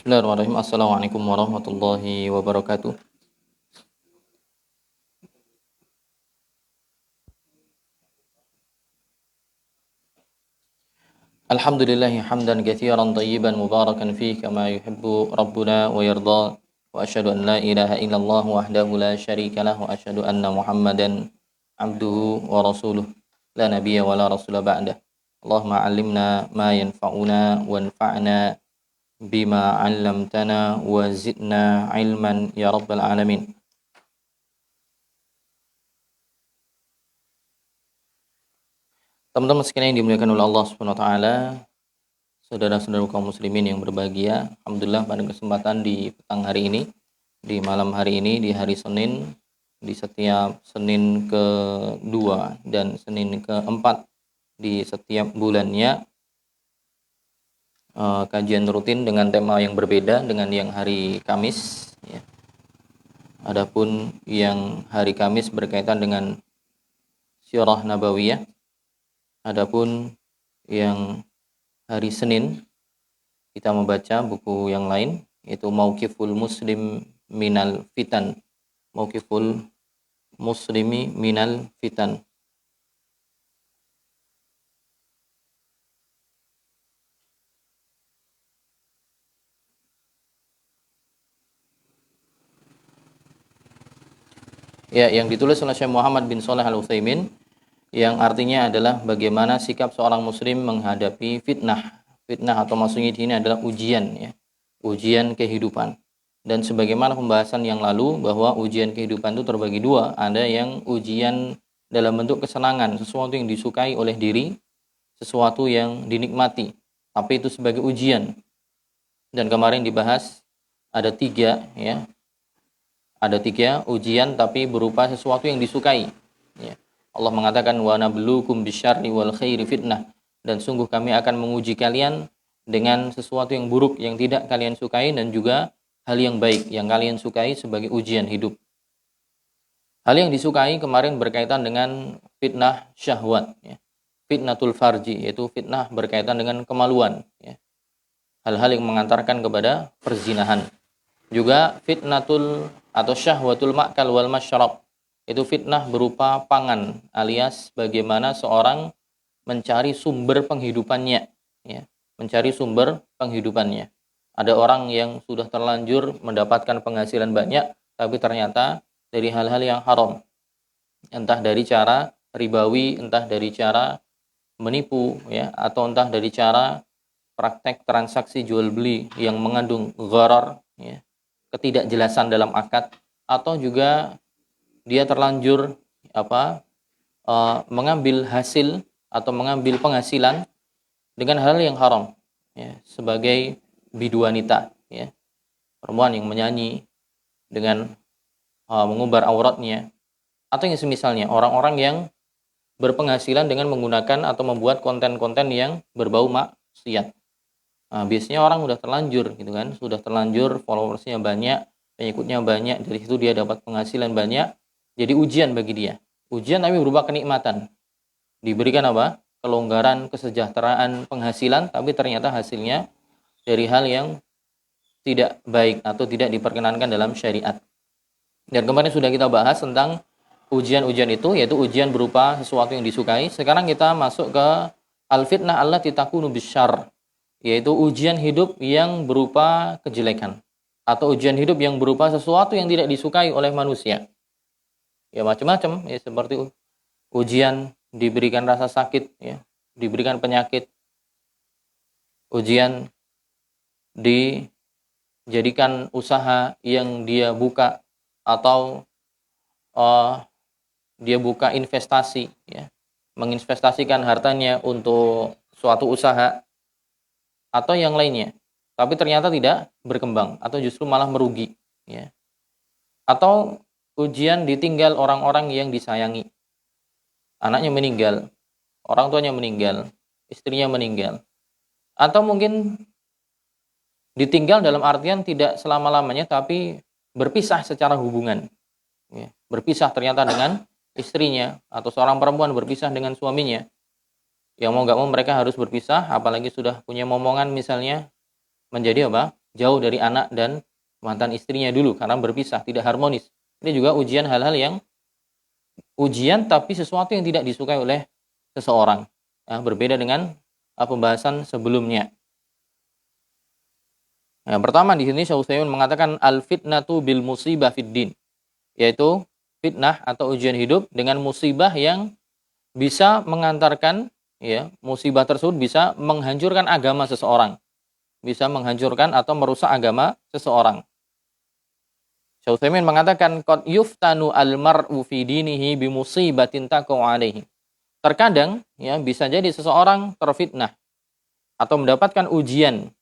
Bismillahirrahmanirrahim. Assalamualaikum warahmatullahi wabarakatuh. Alhamdulillahi hamdan katsiran tayyiban mubarakan fihi kama yuhibbu rabbuna wa yarda. Wa asyhadu an la ilaha illallah wahdahu la syarika lah wa asyhadu anna Muhammadan abduhu wa rasuluh. La nabiyya wa la rasula ba'dah. Allahumma 'allimna ma yanfa'una wanfa'na bima 'allamtana wa zidna ilman ya rabbal alamin. Teman-teman sekalian yang dimuliakan oleh Allah Subhanahu wa taala, saudara-saudara kaum muslimin yang berbahagia, alhamdulillah pada kesempatan di petang hari ini, di malam hari ini, di hari Senin, di setiap Senin ke-2 dan Senin ke-4 di setiap bulannya, kajian rutin dengan tema yang berbeda dengan yang hari Kamis ya. Adapun yang hari Kamis berkaitan dengan sirah nabawiyah. Adapun yang hari Senin kita membaca buku yang lain, yaitu Mauqiful Muslim Minal Fitan. Mauqiful Muslimi Minal Fitan. Ya, yang ditulis oleh Syekh Muhammad bin Shalih Al-Utsaimin, yang artinya adalah bagaimana sikap seorang muslim menghadapi fitnah. Fitnah atau maksudnya di sini adalah ujian ya. Ujian kehidupan. Dan sebagaimana pembahasan yang lalu bahwa ujian kehidupan itu terbagi dua, ada yang ujian dalam bentuk kesenangan, sesuatu yang disukai oleh diri, sesuatu yang dinikmati, tapi itu sebagai ujian. Dan kemarin dibahas ada tiga ya. Ada tiga ujian tapi berupa sesuatu yang disukai ya. Allah mengatakan wa nabluukum bisyarri wal khairi fitnah, dan sungguh kami akan menguji kalian dengan sesuatu yang buruk yang tidak kalian sukai dan juga hal yang baik yang kalian sukai sebagai ujian hidup. Hal yang disukai kemarin berkaitan dengan fitnah syahwat ya. Fitnatul farji, yaitu fitnah berkaitan dengan kemaluan ya. Hal-hal yang mengantarkan kepada perzinahan. Juga fitnatul atau syahwatul ma'kal wal masyrab, itu fitnah berupa pangan, alias bagaimana seorang mencari sumber penghidupannya ya, mencari sumber penghidupannya. Ada orang yang sudah terlanjur mendapatkan penghasilan banyak tapi ternyata dari hal-hal yang haram, entah dari cara ribawi, entah dari cara menipu ya, atau entah dari cara praktek transaksi jual beli yang mengandung gharar ya, ketidakjelasan dalam akad, atau juga dia terlanjur mengambil hasil atau mengambil penghasilan dengan hal yang haram ya, sebagai biduanita ya, perempuan yang menyanyi dengan mengumbar auratnya, atau yang semisalnya orang-orang yang berpenghasilan dengan menggunakan atau membuat konten-konten yang berbau maksiat. Nah, biasanya orang udah terlanjur gitu kan, sudah terlanjur followersnya banyak, pengikutnya banyak, dari situ dia dapat penghasilan banyak, jadi ujian bagi dia. Ujian tapi berupa kenikmatan. Diberikan apa? Kelonggaran, kesejahteraan, penghasilan, tapi ternyata hasilnya dari hal yang tidak baik atau tidak diperkenankan dalam syariat. Dan kemarin sudah kita bahas tentang ujian-ujian itu, yaitu ujian berupa sesuatu yang disukai. Sekarang kita masuk ke al-fitnah allati takunu bisyarr, yaitu ujian hidup yang berupa kejelekan, atau ujian hidup yang berupa sesuatu yang tidak disukai oleh manusia. Ya macam-macam ya, seperti ujian diberikan rasa sakit ya, diberikan penyakit, ujian dijadikan usaha yang dia buka, atau dia buka investasi ya, menginvestasikan hartanya untuk suatu usaha atau yang lainnya, tapi ternyata tidak berkembang atau justru malah merugi ya. Atau ujian ditinggal orang-orang yang disayangi, anaknya meninggal, orang tuanya meninggal, istrinya meninggal, atau mungkin ditinggal dalam artian tidak selama-lamanya tapi berpisah secara hubungan ya. Berpisah ternyata dengan istrinya, atau seorang perempuan berpisah dengan suaminya. Yang mau gak mau mereka harus berpisah, apalagi sudah punya momongan misalnya, menjadi apa? jauh dari anak dan mantan istrinya dulu karena berpisah, tidak harmonis. Ini juga ujian hal-hal yang ujian tapi sesuatu yang tidak disukai oleh seseorang. Berbeda dengan pembahasan sebelumnya. Yang pertama di sini Syekh Utsaimin mengatakan al-fitnatu bil musibah fid din, yaitu fitnah atau ujian hidup dengan musibah yang bisa mengantarkan, ya, musibah tersebut bisa menghancurkan agama seseorang, bisa menghancurkan atau merusak agama seseorang. Syekh Utsaimin mengatakan qad yuftanu al-mar'u fi dinihi bi musibatin taqa'u alaihi. Terkadang, ya, bisa jadi seseorang terfitnah atau mendapatkan ujian,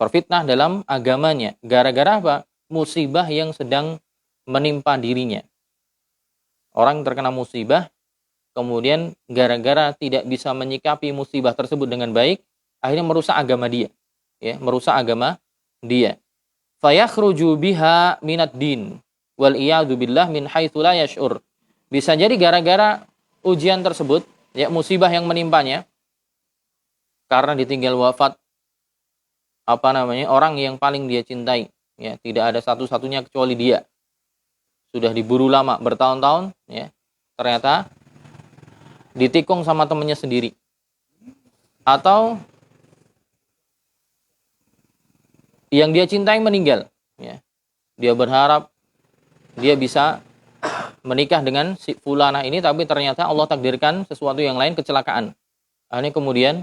terfitnah dalam agamanya gara-gara apa? Musibah yang sedang menimpa dirinya. Orang terkena musibah, kemudian gara-gara tidak bisa menyikapi musibah tersebut dengan baik, akhirnya merusak agama dia, ya, merusak agama dia. Fayakhruju biha minad din wal iyadu billah min haitsu la yash'ur. Bisa jadi gara-gara ujian tersebut, ya, musibah yang menimpanya karena ditinggal wafat orang yang paling dia cintai, ya, tidak ada satu-satunya kecuali dia. Sudah diburu lama bertahun-tahun, ya, ternyata ditikung sama temannya sendiri. Atau yang dia cintai meninggal, ya. Dia berharap dia bisa menikah dengan si fulanah ini, tapi ternyata Allah takdirkan sesuatu yang lain, kecelakaan. Akhirnya kemudian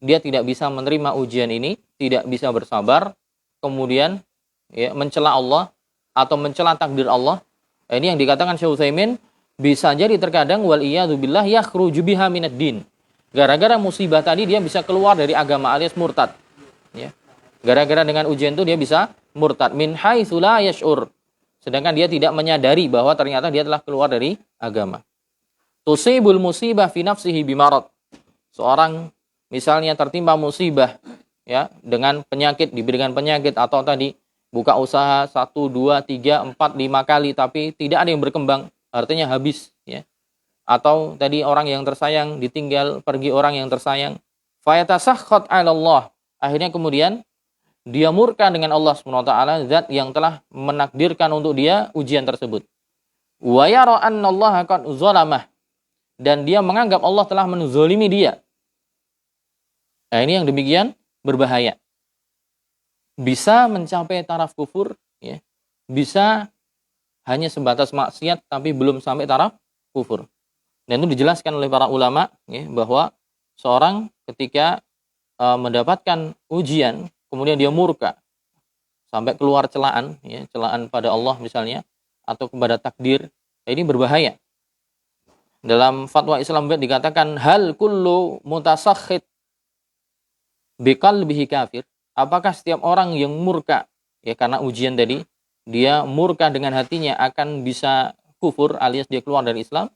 dia tidak bisa menerima ujian ini, tidak bisa bersabar, kemudian, ya, mencela Allah atau mencela takdir Allah. Ini yang dikatakan Syekh Utsaimin, bisa jadi terkadang wal iyadu billah yakhruju biha minad din. Gara-gara musibah tadi dia bisa keluar dari agama alias murtad, ya. Gara-gara dengan ujian itu dia bisa murtad min haitsu la yash'ur. Sedangkan dia tidak menyadari bahwa ternyata dia telah keluar dari agama. Tusibul musibah fi nafsihi bimarad. Seorang misalnya tertimpa musibah, ya, dengan penyakit, diberikan penyakit, atau tadi buka usaha 1, 2, 3, 4, 5 kali tapi tidak ada yang berkembang, artinya habis, ya. Atau tadi orang yang tersayang ditinggal pergi orang yang tersayang. Fayatasakhat 'ala Allah. Akhirnya kemudian dia murka dengan Allah SWT, zat yang telah menakdirkan untuk dia ujian tersebut. Wa yara annallaha qad zalamah, dan dia menganggap Allah telah menzalimi dia. Nah, ini yang demikian berbahaya. Bisa mencapai taraf kufur, ya. Bisa hanya sebatas maksiat tapi belum sampai taraf kufur. Dan itu dijelaskan oleh para ulama, ya, bahwa seorang ketika mendapatkan ujian kemudian dia murka sampai keluar celaan, ya, celaan pada Allah misalnya atau kepada takdir, ini berbahaya. Dalam fatwa Islam dikatakan hal kullu mutasakhit biqalbihi kafir. Apakah setiap orang yang murka, ya, karena ujian tadi, dia murka dengan hatinya akan bisa kufur alias dia keluar dari Islam?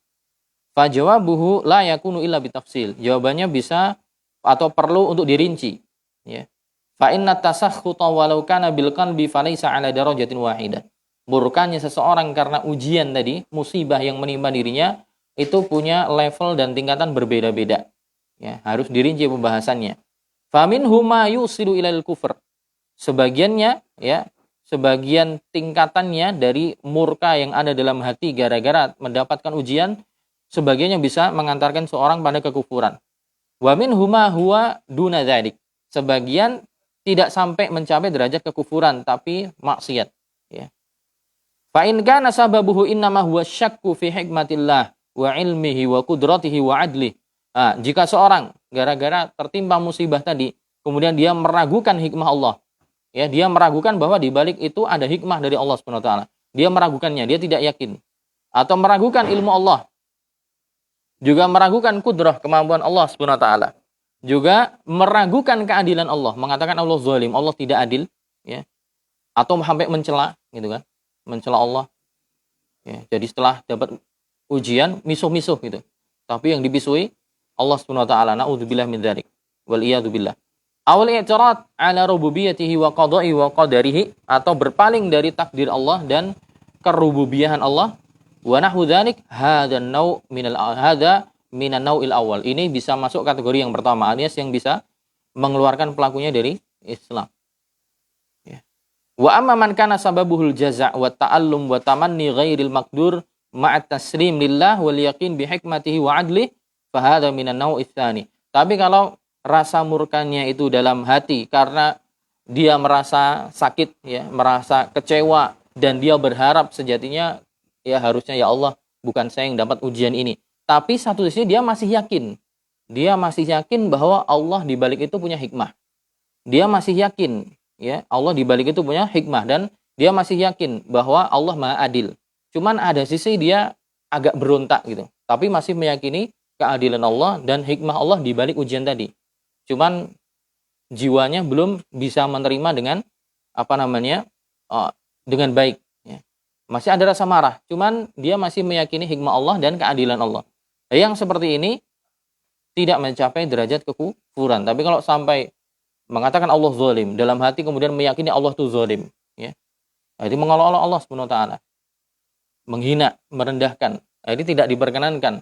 Fajawabuhu la yakunu illa bitafsil. Jawabannya bisa atau perlu untuk dirinci, ya. Fa inna tasakhuta walau kana bil qalbi falaysa ala darajatin wahidah. Murkanya seseorang karena ujian tadi, musibah yang menimpa dirinya, itu punya level dan tingkatan berbeda-beda. Ya, harus dirinci pembahasannya. Fa minhum ma yusilu ilal kufr. Sebagiannya, ya, sebagian tingkatannya dari murka yang ada dalam hati gara-gara mendapatkan ujian, sebagiannya bisa mengantarkan seorang pada kekufuran. Wa minhum ma huwa duna dzalik. Sebagian tidak sampai mencapai derajat kekufuran tapi maksiat, ya. Fa in kana sababuhu innama huwa syakku fi hikmatillah wa ilmihi wa qudratihi wa adlihi. Nah, jika seorang gara-gara tertimpa musibah tadi kemudian dia meragukan hikmah Allah, ya, dia meragukan bahwa di balik itu ada hikmah dari Allah Subhanahu wa taala. Dia meragukannya, dia tidak yakin. Atau meragukan ilmu Allah. Juga meragukan kudrah, kemampuan Allah Subhanahu wa taala. Juga meragukan keadilan Allah, mengatakan Allah zalim, Allah tidak adil, ya. Atau sampai mencela, gitu kan, mencela Allah, ya. Jadi setelah dapat ujian misuh-misuh gitu, tapi yang dipisui Allah Subhanahu wa taala, naudzubillah min dzalik wal iyadu billah. Awal i'tirad ala rububiyyatihi wa qada'i wa qadarihi, atau berpaling dari takdir Allah dan kerububiyahan Allah. Wa nahwu dzalik hadza an-naw' minan naw'il awal. Ini bisa masuk kategori yang pertama, alias yang bisa mengeluarkan pelakunya dari Islam. Ya. Wa amma man kana sababuhul jaza' wa ta'allum wa tamanni ghairil maqdur ma'at taslim lillah wal yaqin bi hikmatihi wa adlih fa hadha minan naw'its tsani. Tapi kalau rasa murkanya itu dalam hati karena dia merasa sakit ya, merasa kecewa dan dia berharap sejatinya ya harusnya ya Allah bukan saya yang dapat ujian ini. Tapi satu sisi dia masih yakin. Dia masih yakin bahwa Allah di balik itu punya hikmah. Dia masih yakin ya, Allah di balik itu punya hikmah dan dia masih yakin bahwa Allah Maha Adil. Cuman ada sisi dia agak berontak gitu, tapi masih meyakini keadilan Allah dan hikmah Allah di balik ujian tadi. Cuman jiwanya belum bisa menerima dengan dengan baik. Ya. Masih ada rasa marah, cuman dia masih meyakini hikmah Allah dan keadilan Allah. Yang seperti ini tidak mencapai derajat kekufuran. Tapi kalau sampai mengatakan Allah zalim, dalam hati kemudian meyakini Allah itu zalim, ya. Jadi mengolok-olok Allah Subhanahu wa taala. Menghina, merendahkan. Ini tidak diperkenankan.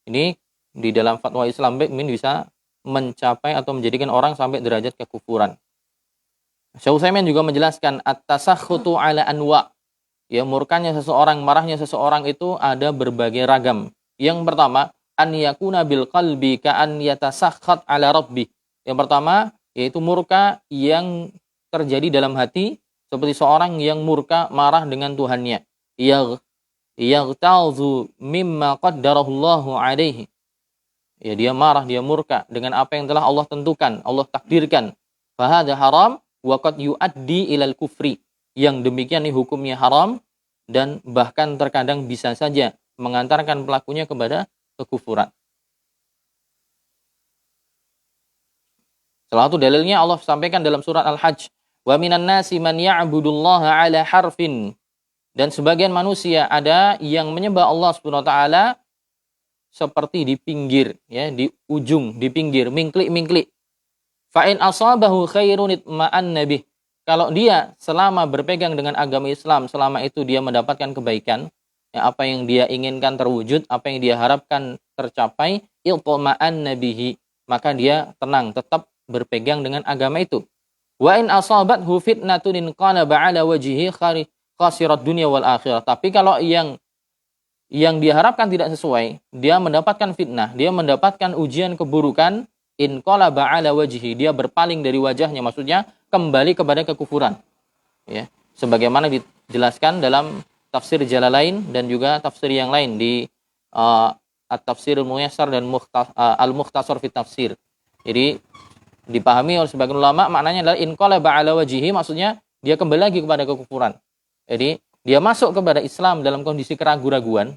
Ini di dalam fatwa Islam bisa mencapai atau menjadikan orang sampai derajat kekufuran. Syekh Utsaimin juga menjelaskan at-tasakhutu ala anwa. Ya, murkanya seseorang, marahnya seseorang itu ada berbagai ragam. Yang pertama, an yakuna bil qalbi ka an yatasakhat ala rabbi. Yang pertama yaitu murka yang terjadi dalam hati seperti seorang yang murka marah dengan Tuhannya. Yaghtazu mimma qaddarahullahu alaihi. Ya, dia marah, dia murka dengan apa yang telah Allah tentukan, Allah takdirkan. Fahadha haram wa qad yuaddi ilal kufri. Yang demikian ini hukumnya haram dan bahkan terkadang bisa saja mengantarkan pelakunya kepada kekufuran. Salah satu dalilnya Allah sampaikan dalam surat Al-Hajj, wa minan nasi man ya'budullaha ala harfin. Dan sebagian manusia ada yang menyembah Allah Subhanahu wa taala seperti di pinggir, ya, di ujung, di pinggir, mingklik-mingklik. Fa in asabahu khairun itma'an nabih. Kalau dia selama berpegang dengan agama Islam, selama itu dia mendapatkan kebaikan, ya, apa yang dia inginkan terwujud, apa yang dia harapkan tercapai, itma'an nabihi, maka dia tenang, tetap berpegang dengan agama itu. Wa in asabathu fitnatun inqalaba ala wajhihi khasirat dunya wal akhirah. Tapi kalau yang diharapkan tidak sesuai, dia mendapatkan fitnah, dia mendapatkan ujian keburukan, inqalaba ala wajhihi, dia berpaling dari wajahnya, maksudnya kembali kepada kekufuran. Ya, sebagaimana dijelaskan dalam tafsir Jalalain dan juga tafsir yang lain di At-Tafsirul Muyassar dan Al-Mukhtasar fi Tafsir. Jadi dipahami oleh sebagian ulama maknanya adalah inqalaba ala wajhihi, maksudnya dia kembali lagi kepada kekufuran. Jadi dia masuk kepada Islam dalam kondisi keraguan-raguan,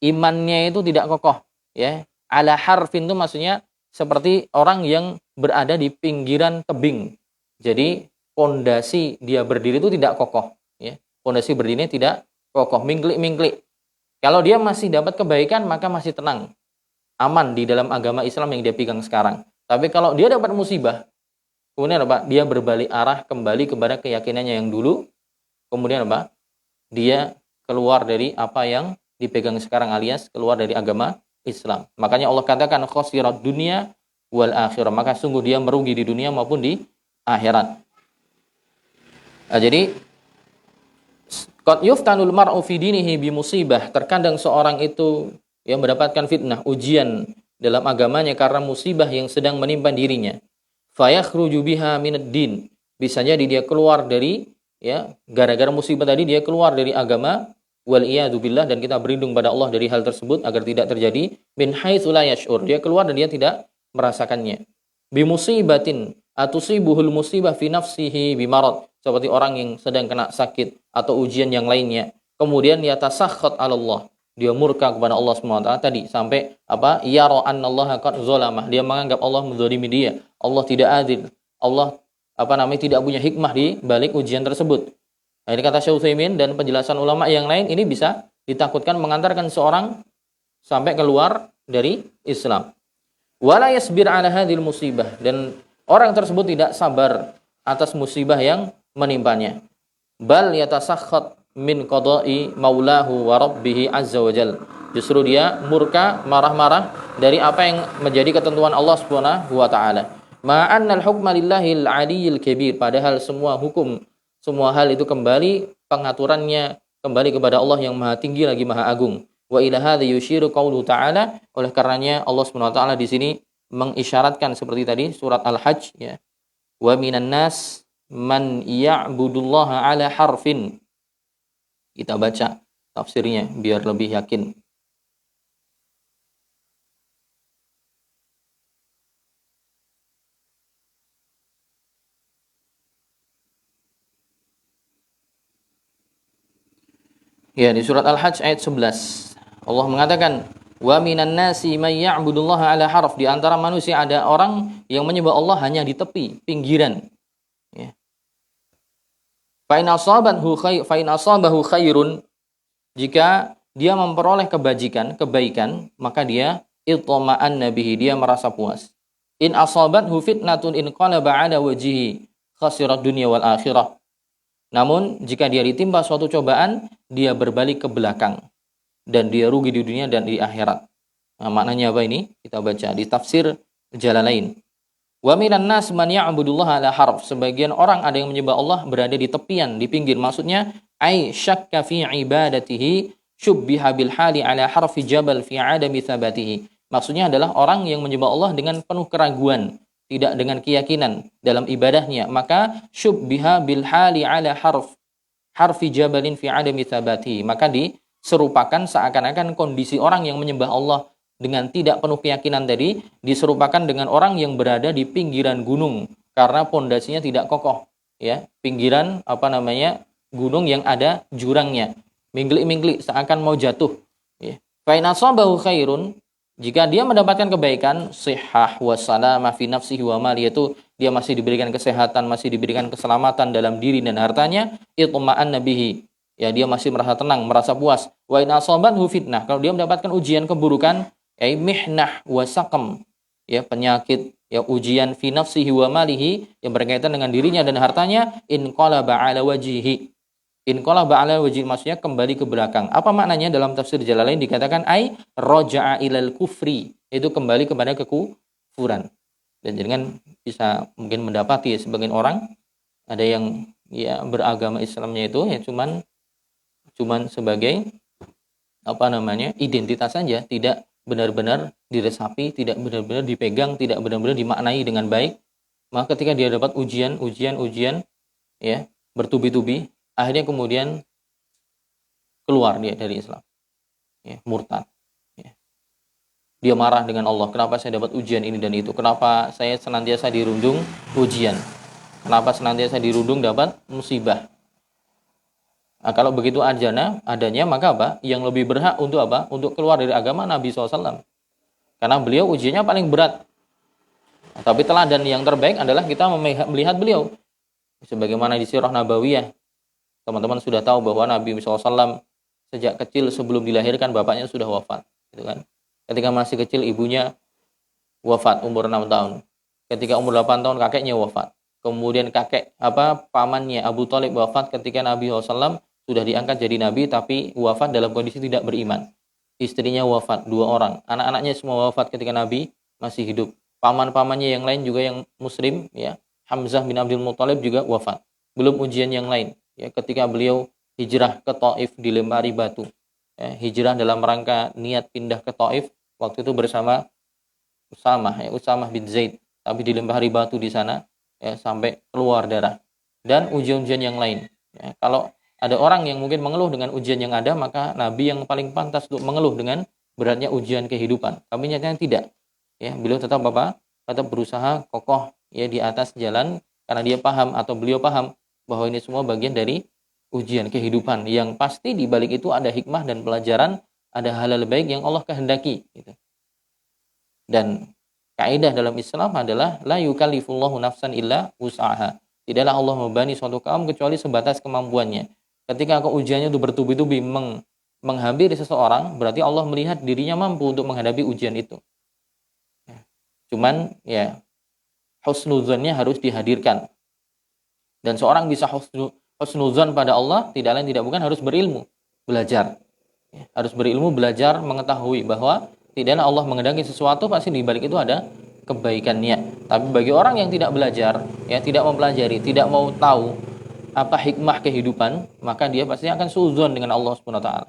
imannya itu tidak kokoh, ya. Ala harfin itu maksudnya seperti orang yang berada di pinggiran tebing. Jadi pondasi dia berdiri itu tidak kokoh, ya. Pondasi berdirinya tidak kokoh, mingklik-mingklik. Kalau dia masih dapat kebaikan maka masih tenang, aman di dalam agama Islam yang dia pegang sekarang. Tapi kalau dia dapat musibah, kemudian dia berbalik arah kembali kepada keyakinannya yang dulu. Kemudian dia keluar dari apa yang dipegang sekarang alias keluar dari agama Islam. Makanya Allah katakan khasirat dunya wal akhirah. Maka sungguh dia merugi di dunia maupun di akhirat. Nah, jadi qad yuftanul mar'u fi dinihi bi musibah. Terkadang seorang itu yang mendapatkan fitnah, ujian dalam agamanya karena musibah yang sedang menimpa dirinya. Fa yakhruju biha minad din. Bisa jadi dia keluar dari, ya, gara-gara musibah tadi dia keluar dari agama, wal iyadu billah, dan kita berlindung pada Allah dari hal tersebut agar tidak terjadi, min haitsu la yash'ur, dia keluar dan dia tidak merasakannya. Bi musibatin atusibuhul musibah fi nafsihi bi marad, seperti orang yang sedang kena sakit atau ujian yang lainnya. Kemudian yatasakhat 'ala Allah, dia murka kepada Allah Subhanahu wa taala tadi sampai yara annallaha qad zalamah, dia menganggap Allah menzalimi dia, Allah tidak adil, Allah tidak punya hikmah di balik ujian tersebut. Nah, ini kata Syekh Utsaimin dan penjelasan ulama yang lain, ini bisa ditakutkan mengantarkan seorang sampai keluar dari Islam. Wala yasbir ala hadhil musibah, dan orang tersebut tidak sabar atas musibah yang menimpanya. Bal yatasakhat min qada'i maulahu wa rabbih azza wa jal. Justru dia murka, marah-marah dari apa yang menjadi ketentuan Allah Subhanahu wa taala. Ma'annal hukma lillahil aliyyil kabir, padahal semua hukum, semua hal itu kembali pengaturannya kembali kepada Allah yang Maha Tinggi lagi Maha Agung. Wa ila hadza yushiru qauluhu ta'ala, oleh karenanya Allah Subhanahu wa taala di sini mengisyaratkan seperti tadi surat Al-Hajj ya. Wa minan nas man ya'budullaha ala harfin. Kita baca tafsirnya biar lebih yakin. Ya, di surat Al-Hajj ayat 11. Allah mengatakan, "Wa minan nasi may ya'budullaha ala harf." Di antara manusia ada orang yang menyembah Allah hanya di tepi, pinggiran. Ya. Fa in asabahu khairun, jika dia memperoleh kebaikan, maka dia itma'anna bihi, dia merasa puas. In asabathu fitnatun in qalaba ala wajhihi khasirat dunya wal akhirah. Namun jika dia ditimpa suatu cobaan, dia berbalik ke belakang dan dia rugi di dunia dan di akhirat. Nah, maknanya apa ini? Kita baca di tafsir Jalalain. Wa minan nas man ya'budullaha ala harf. Sebagian orang ada yang menyembah Allah berada di tepian, di pinggir. Maksudnya ai syakka fi ibadatihi syubbiha bil hali ala harfi jabal fi adami thabatihi. Maksudnya adalah orang yang menyembah Allah dengan penuh keraguan, tidak dengan keyakinan dalam ibadahnya, maka syubbiha bil hali ala harfi jabalin fi adami thabati, maka diserupakan seakan-akan kondisi orang yang menyembah Allah dengan tidak penuh keyakinan tadi diserupakan dengan orang yang berada di pinggiran gunung karena pondasinya tidak kokoh, ya, pinggiran gunung yang ada jurangnya, mingklik-mingklik seakan mau jatuh, ya. Fa in asabahu khairun, jika dia mendapatkan kebaikan, sihah wa salamah fi nafsihi wa mali, yaitu dia masih diberikan kesehatan, masih diberikan keselamatan dalam diri dan hartanya, itma'anna bihi, ya, dia masih merasa tenang, merasa puas. Wa in asabathu fitnah, kalau dia mendapatkan ujian keburukan, mihnah wa saqam, ya, penyakit, ya, ujian fi nafsihi wa malihi yang berkaitan dengan dirinya dan hartanya, in qalaba ala wajhihi. In qalaba ala wajhi, maksudnya kembali ke belakang. Apa maknanya dalam tafsir Jalalain dikatakan ai raja'a ilal kufri, itu kembali kepada kekufuran. Dan jangan bisa mungkin mendapati ya, sebagian orang ada yang ya beragama Islamnya itu ya cuman sebagai identitas saja, tidak benar-benar diresapi, tidak benar-benar dipegang, tidak benar-benar dimaknai dengan baik. Maka ketika dia dapat ujian ya bertubi-tubi, akhirnya kemudian keluar dia dari Islam, ya, murtad, ya. Dia marah dengan Allah, kenapa saya dapat ujian ini dan itu, kenapa saya senantiasa dirundung ujian, kenapa senantiasa dirundung dapat musibah. Nah, kalau begitu adanya, maka apa? Yang lebih berhak untuk apa? Untuk keluar dari agama Nabi SAW. Karena beliau ujiannya paling berat. Nah, tapi teladan yang terbaik adalah kita melihat beliau. Sebagaimana di Sirah Nabawiyah, teman-teman sudah tahu bahwa Nabi SAW sejak kecil sebelum dilahirkan bapaknya sudah wafat, gitu kan. Ketika masih kecil ibunya wafat umur 6 tahun. Ketika umur 8 tahun kakeknya wafat. Kemudian pamannya Abu Thalib wafat ketika Nabi SAW sudah diangkat jadi nabi, tapi wafat dalam kondisi tidak beriman. Istrinya wafat 2 orang, anak-anaknya semua wafat ketika Nabi masih hidup. Paman-pamannya yang lain juga yang muslim, ya, Hamzah bin Abdul Muthalib juga wafat. Belum ujian yang lain. Ya, ketika beliau hijrah ke Taif dilempari batu, ya, hijrah dalam rangka niat pindah ke Taif, waktu itu bersama Usamah bin Zaid, tapi dilempari batu di sana, ya, sampai keluar darah, dan ujian-ujian yang lain, ya. Kalau ada orang yang mungkin mengeluh dengan ujian yang ada, maka Nabi yang paling pantas untuk mengeluh dengan beratnya ujian kehidupan. Tapi nyatanya tidak, ya, beliau tetap berusaha kokoh, ya, di atas jalan, karena beliau paham bahwa ini semua bagian dari ujian kehidupan yang pasti di balik itu ada hikmah dan pelajaran, ada hal-hal baik yang Allah kehendaki, gitu. Dan kaidah dalam Islam adalah la yukallifullahu nafsan illa wus'aha. Tidaklah Allah membebani suatu kaum kecuali sebatas kemampuannya. Ketika ujiannya itu bertubi-tubi menghampiri seseorang, berarti Allah melihat dirinya mampu untuk menghadapi ujian itu. Cuman ya husnuzannya harus dihadirkan. Dan seorang bisa husnuzan pada Allah tidak lain tidak bukan harus berilmu, belajar. Ya, harus berilmu, belajar, mengetahui bahwa tidaklah Allah mengendaki sesuatu pasti di balik itu ada kebaikannya. Tapi bagi orang yang tidak belajar, ya tidak mempelajari, tidak mau tahu apa hikmah kehidupan, maka dia pasti akan suudzon dengan Allah Subhanahu wa taala.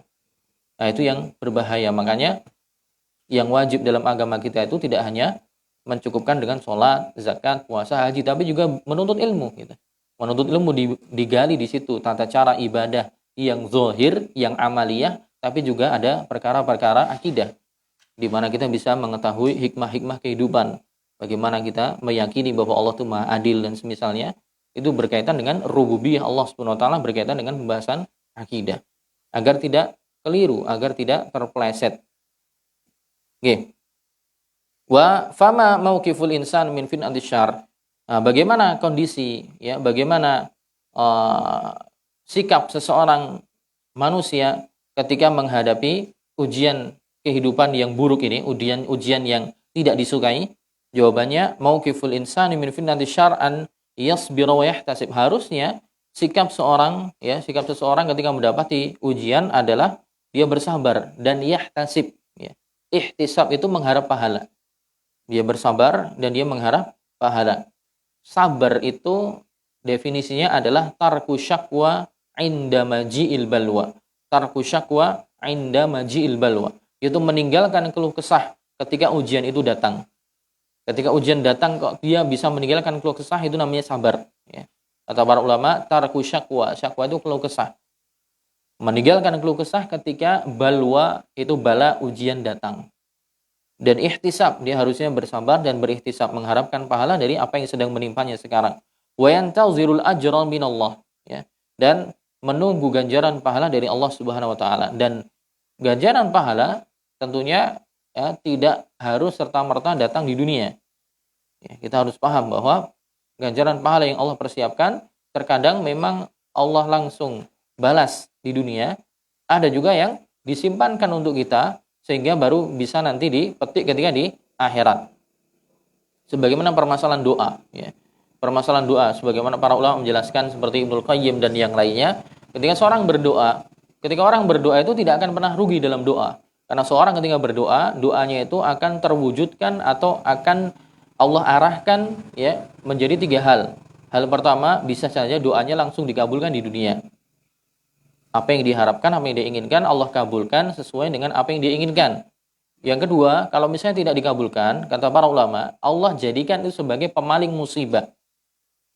Nah, itu yang berbahaya. Makanya yang wajib dalam agama kita itu tidak hanya mencukupkan dengan sholat, zakat, puasa, haji, tapi juga menuntut ilmu gitu. Menuntut ilmu digali di situ tata cara ibadah yang zahir, yang amaliyah, tapi juga ada perkara-perkara akidah di mana kita bisa mengetahui hikmah-hikmah kehidupan. Bagaimana kita meyakini bahwa Allah itu Maha Adil dan semisalnya, itu berkaitan dengan rububiyah Allah Subhanahu wa taala, berkaitan dengan pembahasan akidah. Agar tidak keliru, agar tidak terpeleset. Oke. Wa fama mauqiful insan min fitnatis syarr. Nah, bagaimana kondisi ya, bagaimana sikap seseorang manusia ketika menghadapi ujian kehidupan yang buruk ini, ujian yang tidak disukai? Jawabannya mauqiful insani min fitnatis syarr an yasbira wa yahtasib. Harusnya sikap seseorang ketika mendapati ujian adalah dia bersabar dan yahtasib, ya. Ihtisab itu mengharap pahala. Dia bersabar dan dia mengharap pahala. Sabar itu definisinya adalah tarku syakwa inda maji'il balwa. Tarku syakwa inda maji'il balwa. Itu meninggalkan keluh kesah ketika ujian itu datang. Ketika ujian datang kok dia bisa meninggalkan keluh kesah, itu namanya sabar, ya. Kata para ulama, tarku syakwa. Syakwa itu keluh kesah. Meninggalkan keluh kesah ketika balwa, itu bala ujian datang. Dan ihtisab, dia harusnya bersabar dan berihtisab, mengharapkan pahala dari apa yang sedang menimpanya sekarang. Wa yantazirul ajra minallah, ya. Dan menunggu ganjaran pahala dari Allah Subhanahu wa taala. Dan ganjaran pahala tentunya ya, tidak harus serta-merta datang di dunia. Ya, kita harus paham bahwa ganjaran pahala yang Allah persiapkan terkadang memang Allah langsung balas di dunia. Ada juga yang disimpankan untuk kita sehingga baru bisa nanti dipetik ketika di akhirat. Sebagaimana permasalahan doa, ya. Permasalahan doa, sebagaimana para ulama menjelaskan seperti Ibnu Qayyim dan yang lainnya, ketika orang berdoa itu tidak akan pernah rugi dalam doa. Karena seorang ketika berdoa, doanya itu akan terwujudkan atau akan Allah arahkan, ya, menjadi 3 hal. Hal pertama, bisa saja doanya langsung dikabulkan di dunia. Apa yang diharapkan, apa yang diinginkan, Allah kabulkan sesuai dengan apa yang diinginkan. Yang kedua, kalau misalnya tidak dikabulkan, kata para ulama, Allah jadikan itu sebagai pemaling musibah.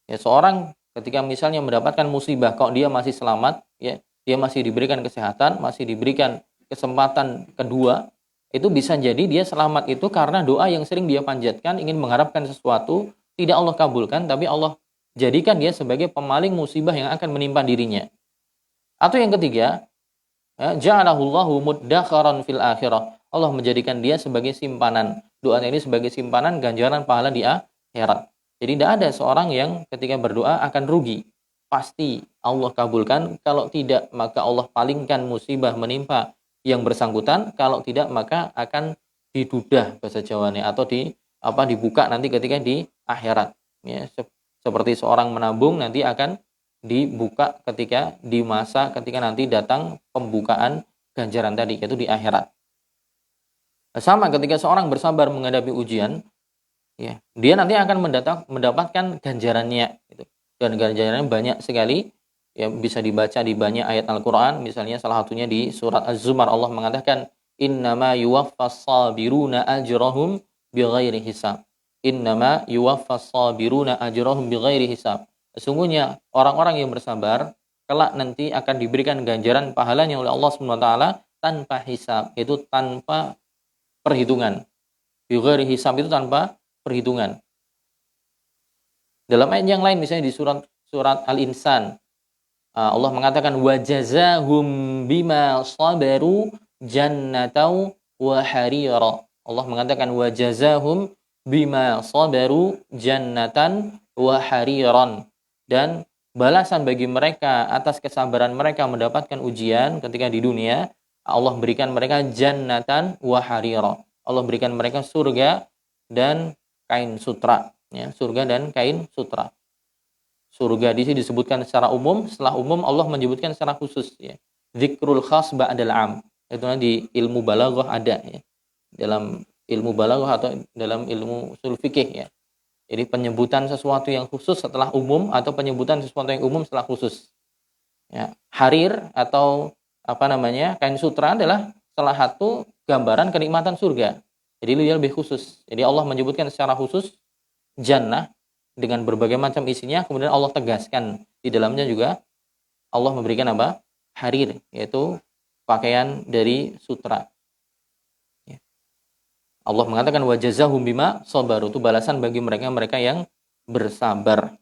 Ya, seorang ketika misalnya mendapatkan musibah, kok dia masih selamat, ya, dia masih diberikan kesehatan, masih diberikan kesempatan kedua, itu bisa jadi dia selamat itu karena doa yang sering dia panjatkan, ingin mengharapkan sesuatu, tidak Allah kabulkan, tapi Allah jadikan dia sebagai pemaling musibah yang akan menimpa dirinya. Atau yang ketiga, ja'alahullahu muddakharan fil akhirah. Allah menjadikan dia sebagai simpanan. Doa ini sebagai simpanan ganjaran pahala di akhirat. Jadi tidak ada seorang yang ketika berdoa akan rugi. Pasti Allah kabulkan. Kalau tidak, maka Allah palingkan musibah menimpa yang bersangkutan. Kalau tidak, maka akan didudah bahasa Jawanya, atau dibuka nanti ketika di akhirat. Ya, seperti seorang menabung nanti akan dibuka ketika di masa ketika nanti datang pembukaan ganjaran tadi, yaitu di akhirat. Sama ketika seorang bersabar menghadapi ujian, ya, dia nanti akan mendapatkan ganjarannya, gitu. Dan ganjarannya banyak sekali, ya, bisa dibaca di banyak ayat Al-Quran. Misalnya salah satunya di surat Az-Zumar, Allah mengatakan innama yuwaffas sabiruna ajrahum bighairi hisab. Innama yuwaffas sabiruna ajrahum bighairi hisab. Sesungguhnya orang-orang yang bersabar kelak nanti akan diberikan ganjaran pahalanya oleh Allah SWT tanpa hisab, itu tanpa perhitungan. Bighairi hisab itu tanpa perhitungan. Dalam ayat yang lain, misalnya di surat Al-Insan, Allah mengatakan wajazahum bima sabaru jannatau wa harira. Allah mengatakan wajazahum bima sabaru jannatan wa hariran. Dan balasan bagi mereka atas kesabaran mereka mendapatkan ujian ketika di dunia, Allah berikan mereka jannatan wa harira. Allah berikan mereka surga dan kain sutra, ya, surga dan kain sutra. Surga di sini disebutkan secara umum, setelah umum Allah menyebutkan secara khusus, ya. Dzikrul khas ba'dal am. Itu di ilmu balaghah ada, ya. Dalam ilmu balaghah atau dalam ilmu ushul fikih ya. Jadi penyebutan sesuatu yang khusus setelah umum atau penyebutan sesuatu yang umum setelah khusus. Ya, harir atau apa namanya kain sutra adalah salah satu gambaran kenikmatan surga. Jadi dia lebih khusus. Jadi Allah menyebutkan secara khusus jannah dengan berbagai macam isinya, kemudian Allah tegaskan di dalamnya juga Allah memberikan apa? Harir, yaitu pakaian dari sutra. Ya. Allah mengatakan wa jazahum bima sabaru, itu balasan bagi mereka yang bersabar.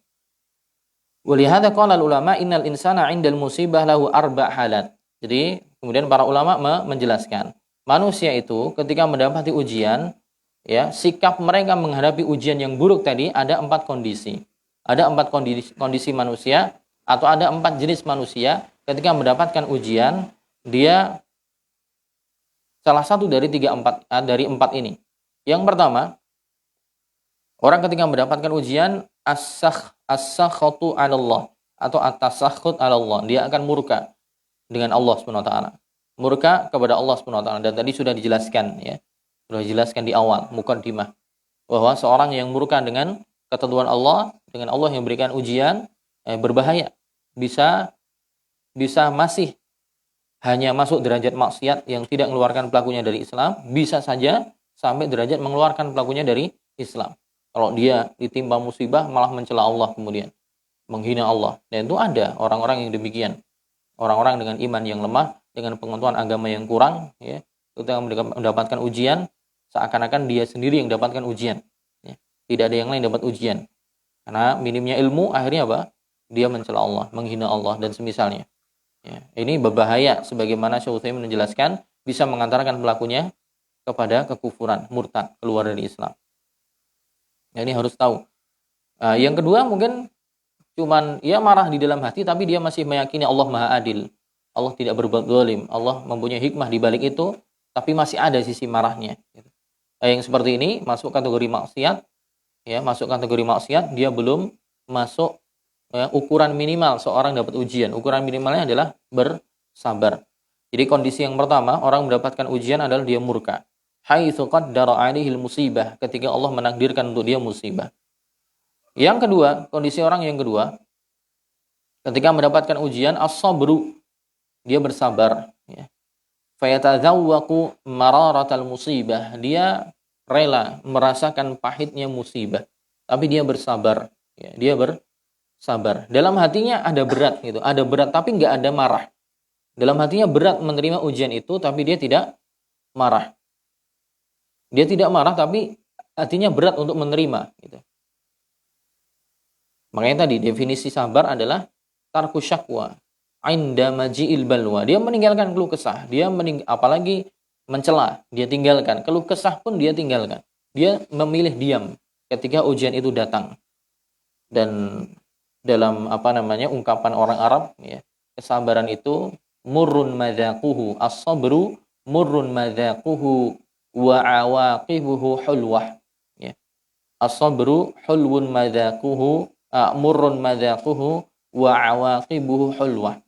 Walihada qala ulama innal insana 'indal musibah lahu arba' halat. Jadi kemudian para ulama menjelaskan, manusia itu ketika mendapati ujian, ya, sikap mereka menghadapi ujian yang buruk tadi ada 4 kondisi. Ada 4 kondisi manusia atau ada 4 jenis manusia ketika mendapatkan ujian, dia salah satu dari 4 ini. Yang pertama, orang ketika mendapatkan ujian as-sakhatu 'ala Allah atau at-tasakhut 'ala Allah, dia akan murka dengan Allah Subhanahu wa taala. Murka kepada Allah Subhanahu wa taala, dan tadi sudah dijelaskan ya. Sudah dijelaskan di awal muqaddimah bahwa seorang yang murka dengan ketentuan Allah, dengan Allah yang berikan ujian, berbahaya. Bisa masih hanya masuk derajat maksiat yang tidak mengeluarkan pelakunya dari Islam, bisa saja sampai derajat mengeluarkan pelakunya dari Islam. Kalau dia ditimpa musibah malah mencela Allah, kemudian menghina Allah. Dan itu ada orang-orang yang demikian. Orang-orang dengan iman yang lemah, dengan pengetahuan agama yang kurang, ya, ketika mendapatkan ujian, seakan-akan dia sendiri yang mendapatkan ujian. Ya. Tidak ada yang lain dapat ujian. Karena minimnya ilmu, akhirnya apa? Dia mencela Allah, menghina Allah, dan semisalnya. Ya. Ini berbahaya, sebagaimana Syekh Utsaimin menjelaskan, bisa mengantarkan pelakunya kepada kekufuran, murtad, keluar dari Islam. Nah, ini harus tahu. Yang kedua mungkin cuman ia marah di dalam hati, tapi dia masih meyakini Allah Maha Adil. Allah tidak berbuat zalim. Allah mempunyai hikmah di balik itu, tapi masih ada sisi marahnya. Yang seperti ini masuk kategori maksiat, ya, masuk kategori maksiat, dia belum masuk ukuran minimal seorang dapat ujian. Ukuran minimalnya adalah bersabar. Jadi kondisi yang pertama, orang mendapatkan ujian adalah dia murka. Haitsu qaddara 'alaihil musibah, ketika Allah menakdirkan untuk dia musibah. Yang kedua, kondisi orang yang kedua, ketika mendapatkan ujian as-sabru, dia bersabar, ya. Fayatadzawwaqu mararatal musibah, dia rela merasakan pahitnya musibah, tapi dia bersabar, ya. Dia bersabar. Dalam hatinya ada berat gitu, ada berat tapi nggak ada marah. Dalam hatinya berat menerima ujian itu, tapi dia tidak marah. Dia tidak marah, tapi hatinya berat untuk menerima. Gitu. Makanya tadi definisi sabar adalah tarku syakwa, inda maji'il balwa. Dia meninggalkan keluh kesah. Dia apalagi mencela, dia tinggalkan. Keluh kesah pun dia tinggalkan. Dia memilih diam ketika ujian itu datang. Dan dalam ungkapan orang Arab, ya, kesabaran itu murrun madzaquhu, as-sabru murrun madzaquhu wa awaqibuhu hulwah, ya. As-sabru hulwun madzaquhu, murrun madzaquhu wa awaqibuhu hulwah.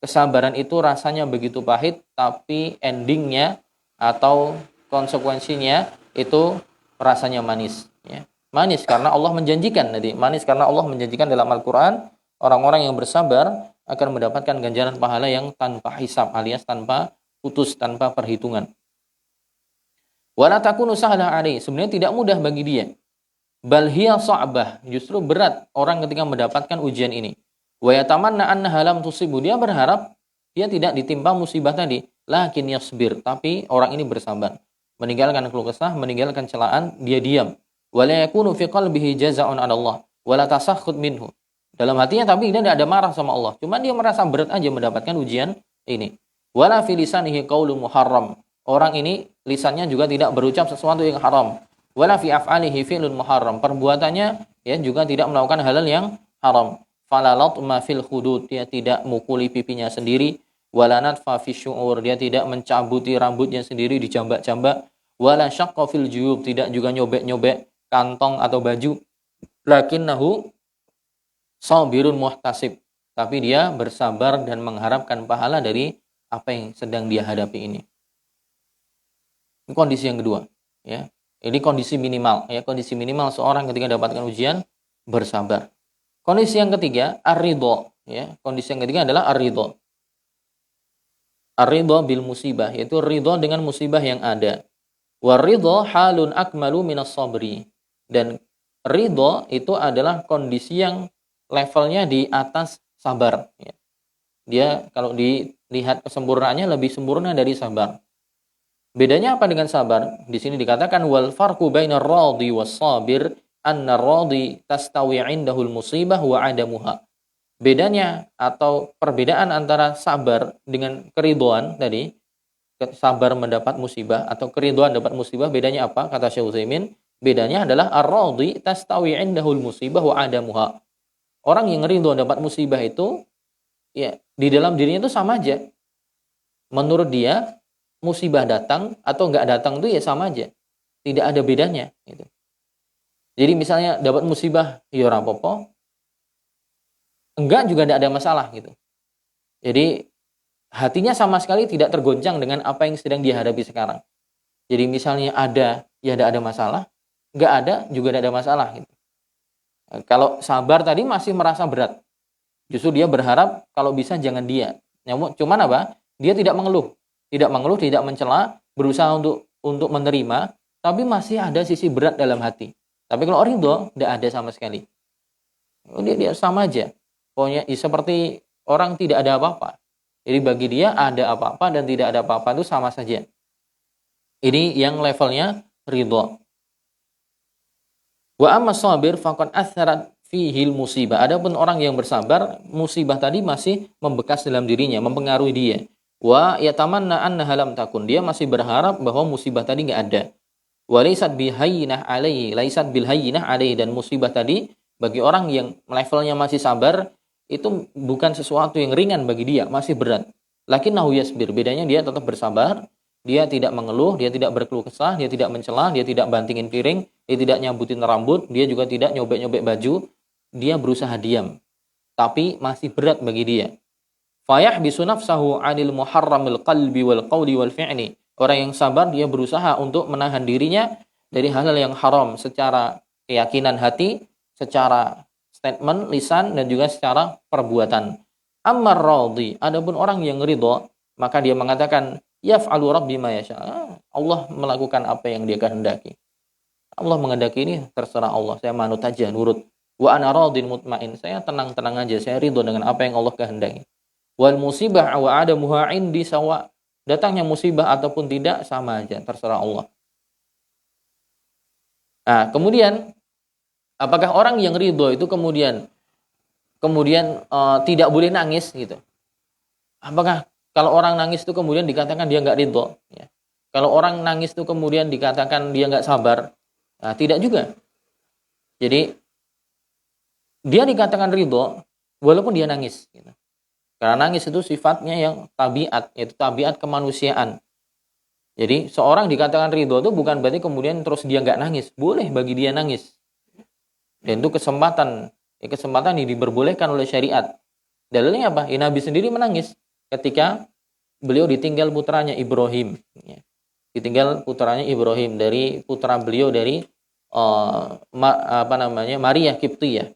Kesabaran itu rasanya begitu pahit, tapi endingnya atau konsekuensinya itu rasanya manis, ya. Manis karena Allah menjanjikan tadi, manis karena Allah menjanjikan dalam Al-Qur'an orang-orang yang bersabar akan mendapatkan ganjaran pahala yang tanpa hisab, alias tanpa putus, tanpa perhitungan. Wala takunu sahla alaihi, sebenarnya tidak mudah bagi dia. Bal hiya sha'bah, justru berat orang ketika mendapatkan ujian ini. Wa yatamanna annaha lam tusibu, dia berharap dia tidak ditimpa musibah tadi, lakin yasbir, tapi orang ini bersabar. Meninggalkan keluh kesah, meninggalkan celaan, dia diam. Wala yakunu fi qalbihi jaza'un 'ala Allah, wala tasakhut minhu. Dalam hatinya tapi dia tidak ada marah sama Allah, cuma dia merasa berat aja mendapatkan ujian ini. Wala fi lisanihi qaulun muharram. Orang ini lisannya juga tidak berucap sesuatu yang haram. Wala fi af'alihi fi'lun muharram. Perbuatannya ya juga tidak melakukan hal-hal yang haram. Fala latma fil khudud, dia tidak mukuli pipinya sendiri. Wala natfa fi syu'ur, dia tidak mencabuti rambutnya sendiri, dijambak-jambak. Wala syaqqa fil juyub, tidak juga nyobek-nyobek kantong atau baju. Lakinnahu sabirun muhtasib, tapi dia bersabar dan mengharapkan pahala dari apa yang sedang dia hadapi ini. Kondisi yang kedua. Ya. Ini kondisi minimal, ya, kondisi minimal seorang ketika mendapatkan ujian bersabar. Kondisi yang ketiga, ar-ridho, ya. Kondisi yang ketiga adalah ar-ridho. Ar-ridho bil musibah, yaitu ridho dengan musibah yang ada. War-ridho halun akmalu minas sabri. Dan ridho itu adalah kondisi yang levelnya di atas sabar, ya. Dia kalau dilihat kesempurnaannya lebih sempurna dari sabar. Bedanya apa dengan sabar? Di sini dikatakan wal farqu bainar radhi was sabir anna radhi tastawi indahul musibah wa adamuha. Bedanya atau perbedaan antara sabar dengan keridhaan tadi, sabar mendapat musibah atau keridhaan dapat musibah, bedanya apa? Kata Syekh Utsaimin, bedanya adalah ar-radhi tastawi indahul musibah wa adamuha. Orang yang ridho dapat musibah itu, ya, di dalam dirinya itu sama aja. Menurut dia musibah datang atau enggak datang itu ya sama aja. Tidak ada bedanya gitu. Jadi misalnya dapat musibah ya ora apa-apa, enggak juga tidak ada masalah gitu. Jadi hatinya sama sekali tidak tergoncang dengan apa yang sedang dia hadapi sekarang. Jadi misalnya ada ya tidak ada masalah, enggak ada juga tidak ada masalah gitu. Kalau sabar tadi masih merasa berat. Justru dia berharap kalau bisa jangan dia. Cuman apa? Dia tidak mengeluh, tidak mencela, berusaha untuk menerima, tapi masih ada sisi berat dalam hati. Tapi kalau ridho, tidak ada sama sekali. Dia sama aja. Pokoknya seperti orang tidak ada apa-apa. Jadi bagi dia ada apa-apa dan tidak ada apa-apa itu sama saja. Ini yang levelnya ridho. Wa amma sabir faqad atharat fihil musibah. Adapun orang yang bersabar, musibah tadi masih membekas dalam dirinya, mempengaruhi dia. Wa yatamanna annaha lam takun. Dia masih berharap bahwa musibah tadi enggak ada. Wa laysat bihayyinah alaihi, laysat bil hayyinah alaihi, dan musibah tadi bagi orang yang levelnya masih sabar itu bukan sesuatu yang ringan bagi dia, masih berat. Lakinnahu yasbir, bedanya dia tetap bersabar, dia tidak mengeluh, dia tidak berkeluh kesah, dia tidak mencela, dia tidak bantingin piring, dia tidak nyambutin rambut, dia juga tidak nyobek-nyobek baju, dia berusaha diam. Tapi masih berat bagi dia. Fayahbisu nafsahu 'anil muharramil qalbi wal qawli wal fi'li. Orang yang sabar dia berusaha untuk menahan dirinya dari hal-hal yang haram secara keyakinan hati, secara statement lisan, dan juga secara perbuatan. Ammar radhi, adapun orang yang ridho, maka dia mengatakan yaf'alu rabbi ma yasha. Allah melakukan apa yang dia kehendaki. Allah menghendaki ini terserah Allah, saya manut aja, nurut. Wa ana radin mutmain, saya tenang-tenang aja, saya ridho dengan apa yang Allah kehendaki. Wal musibah wa adamuha indi sawa. Datangnya musibah ataupun tidak sama aja, terserah Allah. Nah, kemudian apakah orang yang ridho itu kemudian tidak boleh nangis gitu? Apakah kalau orang nangis itu kemudian dikatakan dia nggak ridho? Ya. Kalau orang nangis itu kemudian dikatakan dia nggak sabar? Nah, tidak juga. Jadi dia dikatakan ridho walaupun dia nangis. Gitu. Karena nangis itu sifatnya yang tabiat, yaitu tabiat kemanusiaan. Jadi seorang dikatakan ridho itu bukan berarti kemudian terus dia nggak nangis. Boleh bagi dia nangis. Dan itu kesempatan yang diperbolehkan oleh syariat. Dalilnya apa? Nabi sendiri menangis ketika beliau ditinggal putranya Ibrahim. Ditinggal putranya Ibrahim dari putra beliau dari Maria Kiptiyah.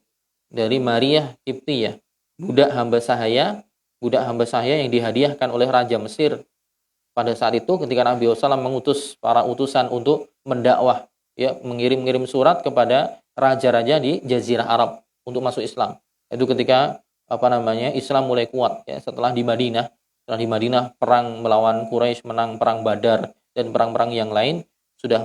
Dari Maria Kiptiyah. Budak hamba sahaya yang dihadiahkan oleh Raja Mesir. Pada saat itu ketika Nabi SAW mengutus para utusan untuk mendakwah, ya, mengirim surat kepada raja-raja di Jazirah Arab untuk masuk Islam. Itu ketika Islam mulai kuat, ya, setelah di Madinah perang melawan Quraisy, menang perang Badar dan perang-perang yang lain, sudah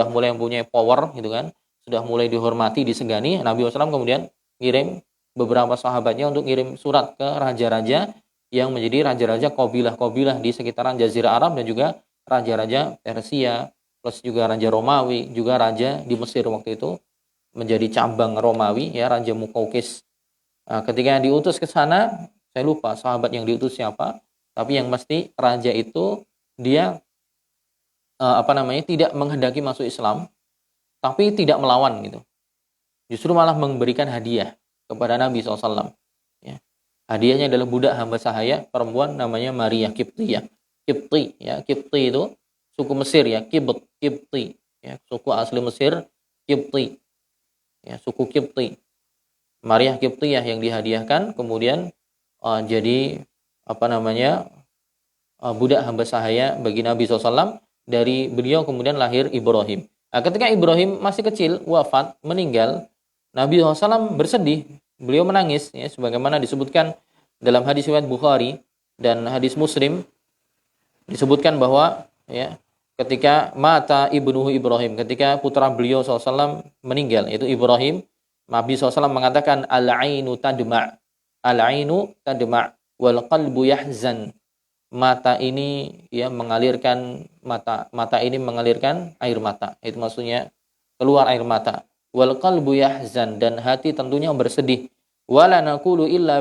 mulai mempunyai power gitu kan, sudah mulai dihormati, disegani. Nabi SAW kemudian kirim beberapa sahabatnya untuk kirim surat ke raja-raja yang menjadi raja-raja kabilah-kabilah di sekitaran Jazirah Arab dan juga raja-raja Persia, plus juga raja Romawi, juga raja di Mesir waktu itu menjadi cabang Romawi, ya, Raja Mukaukis. Nah, ketika diutus ke sana, saya lupa sahabat yang diutus siapa, tapi yang mesti raja itu dia tidak menghendaki masuk Islam, tapi tidak melawan gitu. Justru malah memberikan hadiah kepada Nabi SAW. Ya. Hadiahnya adalah budak hamba sahaya perempuan namanya Maria Kiptiyah. Kipti itu suku Mesir ya, Kipti ya, suku asli Mesir Kipti ya, suku Kipti. Maria Kiptiyah yang dihadiahkan kemudian jadi budak hamba sahaya bagi Nabi SAW. Dari beliau kemudian lahir Ibrahim. Nah, ketika Ibrahim masih kecil, wafat, meninggal, Nabi SAW bersedih. Beliau menangis, ya, sebagaimana disebutkan dalam hadis riwayat Bukhari dan hadis Muslim, disebutkan bahwa ya, ketika mata ibnuhu Ibrahim, ketika putra beliau SAW meninggal, yaitu Ibrahim, Nabi SAW mengatakan al-ainu tadma', al-ainu tadma' wal qalbu yahzan. Mata ini ya mengalirkan mata ini mengalirkan air mata. Itu maksudnya keluar air mata. Wal qalbu yahzan, dan hati tentunya bersedih. Wala naqulu illa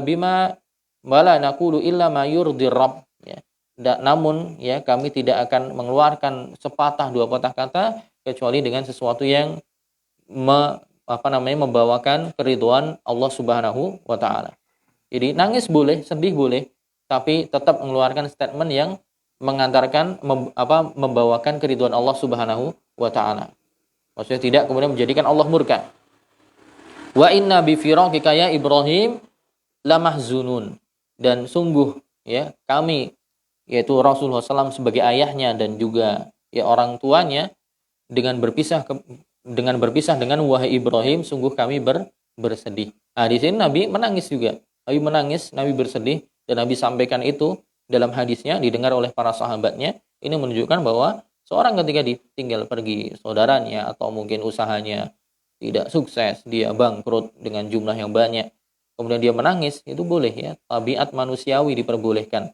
ma yurdi rabb, ya. Namun ya kami tidak akan mengeluarkan sepatah dua patah kata kecuali dengan sesuatu yang membawakan keridhaan Allah Subhanahu wa taala. Jadi nangis boleh, sedih boleh, tapi tetap mengeluarkan statement yang mengantarkan membawakan keridhaan Allah Subhanahu wa taala. Maksudnya tidak kemudian menjadikan Allah murka. Wa inna bi firaqika ya Ibrahim lamahzunun, dan sungguh ya kami, yaitu Rasulullah SAW sebagai ayahnya dan juga ya orang tuanya, dengan berpisah dengan wahai Ibrahim, sungguh kami bersedih. Nah, di sini Nabi menangis juga. Nabi menangis, Nabi bersedih, dan Nabi sampaikan itu dalam hadisnya, didengar oleh para sahabatnya. Ini menunjukkan bahwa seorang ketika ditinggal pergi saudaranya atau mungkin usahanya tidak sukses, dia bangkrut dengan jumlah yang banyak, kemudian dia menangis, itu boleh ya, tabiat manusiawi diperbolehkan.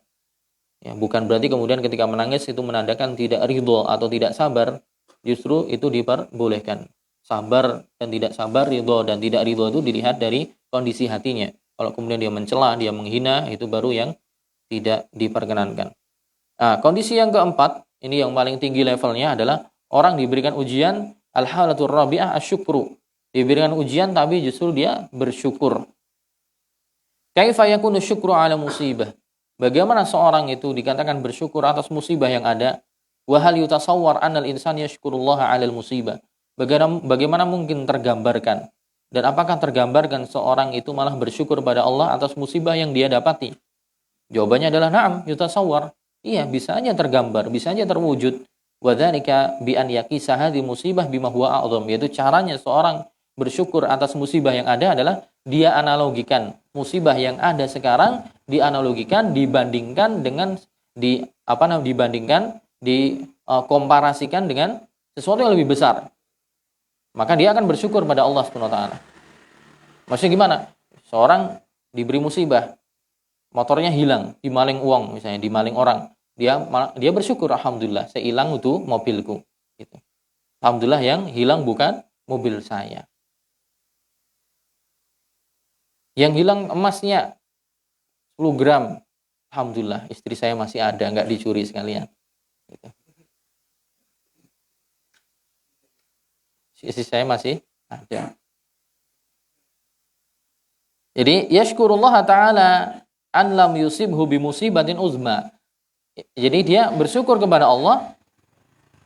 Ya, bukan berarti kemudian ketika menangis itu menandakan tidak ridho atau tidak sabar, justru itu diperbolehkan. Sabar dan tidak sabar, ridho dan tidak ridho itu dilihat dari kondisi hatinya. Kalau kemudian dia mencela, dia menghina, itu baru yang tidak diperkenankan. Nah, kondisi yang keempat, ini yang paling tinggi levelnya adalah orang diberikan ujian, al-halatur rabi'ah asyukru. Diberikan ujian tapi justru dia bersyukur. Kaifa yakunu syukru ala musibah? Bagaimana seorang itu dikatakan bersyukur atas musibah yang ada? Wa hal yutasawwar anal insan yashkurullaha 'alal musibah? Bagaimana mungkin tergambarkan? Dan apakah tergambarkan seorang itu malah bersyukur pada Allah atas musibah yang dia dapati? Jawabannya adalah na'am, yutasawwar. Iya, bisa aja tergambar, bisa aja terwujud. Wa dzalika bi an yaqisa hadhi musibah bima huwa a'dham. Yaitu caranya seorang bersyukur atas musibah yang ada adalah dia analogikan musibah yang ada sekarang, dianalogikan, dibandingkan dengan komparasikan dengan sesuatu yang lebih besar. Maka dia akan bersyukur pada Allah Subhanahu wa taala. Maksudnya gimana? Seorang diberi musibah, motornya hilang, dimaling uang misalnya, dimaling orang. Dia bersyukur, alhamdulillah, saya hilang itu mobilku. Gitu. Alhamdulillah yang hilang bukan mobil saya. Yang hilang emasnya 10 gram. Alhamdulillah, istri saya masih ada, nggak dicuri sekalian. Gitu. Istri saya masih ada. Jadi yashkurullah ta'ala an lam yusibhu bi musibatin uzma. Jadi dia bersyukur kepada Allah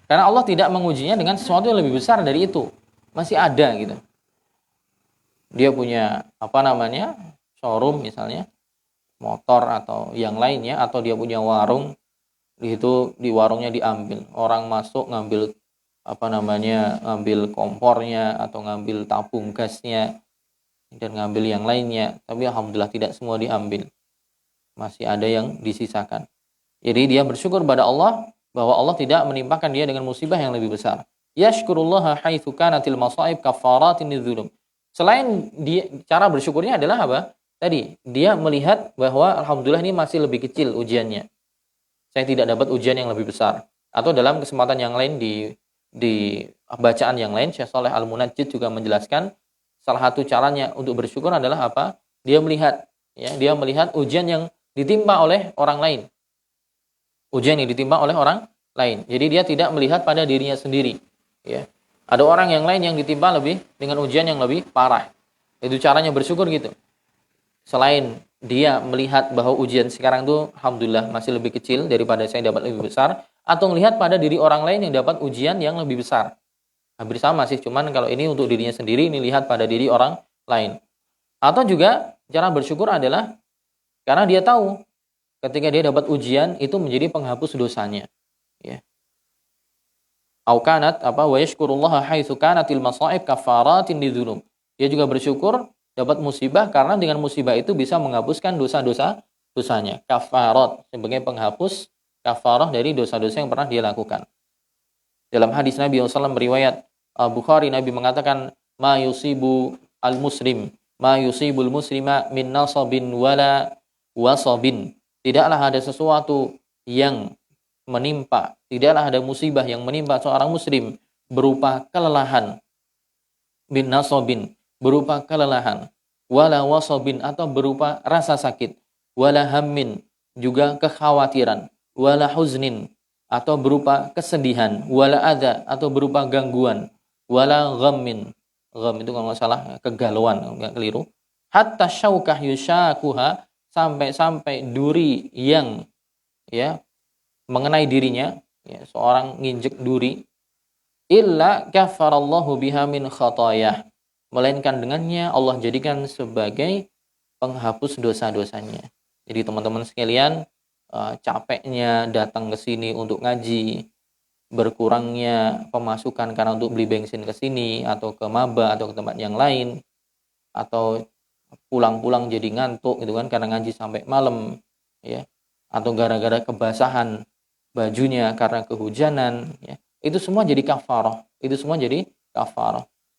karena Allah tidak mengujinya dengan sesuatu yang lebih besar dari itu. Masih ada gitu. Dia punya showroom misalnya, motor atau yang lainnya, atau dia punya warung, di warungnya diambil. Orang masuk ngambil ngambil kompornya atau ngambil tabung gasnya dan ngambil yang lainnya, tapi alhamdulillah tidak semua diambil, masih ada yang disisakan. Jadi dia bersyukur pada Allah bahwa Allah tidak menimpakan dia dengan musibah yang lebih besar. Yashkurullaha haitsu kanatil masaib kaffaratin lidzunub. Selain dia, cara bersyukurnya adalah apa? Tadi dia melihat bahwa alhamdulillah ini masih lebih kecil ujiannya, saya tidak dapat ujian yang lebih besar. Atau dalam kesempatan yang lain di bacaan yang lain, Syekh Shalih Al-Munajjid juga menjelaskan salah satu caranya untuk bersyukur adalah apa? Dia melihat ujian yang ditimpa oleh orang lain. Ujian yang ditimpa oleh orang lain. Jadi dia tidak melihat pada dirinya sendiri, ya. Ada orang yang lain yang ditimpa dengan ujian yang lebih parah. Itu caranya bersyukur gitu. Selain dia melihat bahwa ujian sekarang itu alhamdulillah masih lebih kecil daripada saya dapat lebih besar, atau melihat pada diri orang lain yang dapat ujian yang lebih besar. Hampir sama sih, cuman kalau ini untuk dirinya sendiri, ini lihat pada diri orang lain. Atau juga cara bersyukur adalah karena dia tahu ketika dia dapat ujian itu menjadi penghapus dosanya. Ya. Au kanat wa yashkurullaha haitsu kanatil masaib kafaratin lidzunub. Dia juga bersyukur dapat musibah karena dengan musibah itu bisa menghapuskan dosanya. Kafarat sebagai penghapus kafarah dari dosa-dosa yang pernah dia lakukan. Dalam hadis Nabi SAW riwayat Bukhari, Nabi mengatakan ma yusibul muslima min nasabin wala wasabin. Tidaklah ada sesuatu yang menimpa, tidaklah ada musibah yang menimpa seorang muslim berupa kelelahan, bin nasobin, berupa kelelahan, wala wasobin, atau berupa rasa sakit, wala hammin, juga kekhawatiran, wala huznin, atau berupa kesedihan, wala adha, atau berupa gangguan, wala ghammin, gham itu kalau nggak salah kegalauan, nggak keliru, hatta syaukah yushakuha, sampai duri yang ya mengenai dirinya, ya, seorang nginjek duri, illa kafarallahu biha min khatayah, melainkan dengannya Allah jadikan sebagai penghapus dosa-dosanya. Jadi teman-teman sekalian, capeknya datang ke sini untuk ngaji, berkurangnya pemasukan karena untuk beli bensin ke sini atau ke maba atau ke tempat yang lain, atau pulang-pulang jadi ngantuk gitu kan karena ngaji sampai malam, ya, atau gara-gara kebasahan bajunya karena kehujanan, ya, itu semua jadi kafarah,